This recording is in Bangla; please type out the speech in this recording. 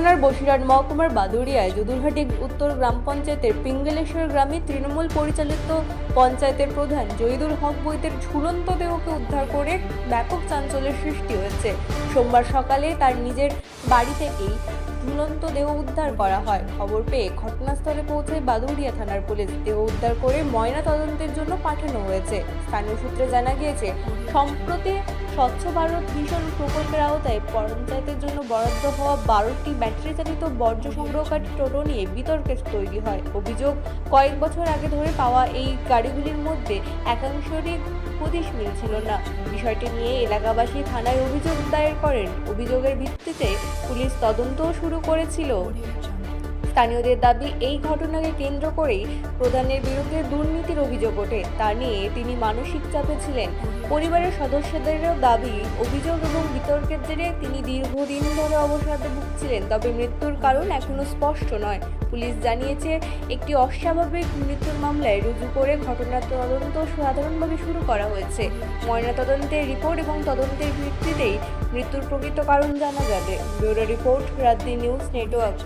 থানার বসিরহাট মহকুমার বাদুড়িয়ায় যদুরহাটি উত্তর গ্রাম পঞ্চায়েতের পিঙ্গলেশ্বর গ্রামে তৃণমূল পরিচালিত পঞ্চায়েতের প্রধান জহিদুল হক বৈদ্যের ঝুলন্ত দেহকে উদ্ধার করে ব্যাপক চাঞ্চল্যের সৃষ্টি হয়েছে। সোমবার সকালে তার নিজের বাড়ি থেকেই ঝুলন্ত দেহ উদ্ধার করা হয়। খবর পেয়ে ঘটনাস্থলে পৌঁছে বাদুড়িয়া থানার পুলিশ দেহ উদ্ধার করে ময়না তদন্তের জন্য পাঠানো হয়েছে। স্থানীয় সূত্রে জানা গিয়েছে, সম্প্রতি স্বচ্ছ ভারত মিশন প্রকল্পের আওতায় পঞ্চায়েতের জন্য বরাদ্দ হওয়া 12টি ব্যাটারি চালিত বর্জ্য সংগ্রহকারী টোটো নিয়ে বিতর্কের তৈরি হয়। অভিযোগ, কয়েক বছর আগে ধরে পাওয়া এই গাড়িগুলির মধ্যে একাংশেরই হদিশ মিলছিল না। বিষয়টি নিয়ে এলাকাবাসী থানায় অভিযোগ দায়ের করেন। অভিযোগের ভিত্তিতে পুলিশ তদন্তও শুরু করেছিল। স্থানীয়দের দাবি, এই ঘটনাকে কেন্দ্র করেই প্রধানের বিরুদ্ধে দুর্নীতির অভিযোগ ওঠে। তা নিয়ে তিনি মানসিক চাপে ছিলেন। পরিবারের সদস্যদেরও দাবি, অভিযোগ এবং বিতর্কের জেরে তিনি দীর্ঘদিন ধরে অবসাদে ভুগছিলেন। তবে মৃত্যুর কারণ এখনো স্পষ্ট নয়। পুলিশ জানিয়েছে, একটি অস্বাভাবিক মৃত্যুর মামলায় রুজু করে ঘটনার তদন্ত সাধারণভাবে শুরু করা হয়েছে। ময়নাতদন্তের রিপোর্ট এবং তদন্তের ভিত্তিতেই মৃত্যুর প্রকৃত কারণ জানা যাবে। ব্যুরো রিপোর্ট, রাজধানী নিউজ নেটওয়ার্ক।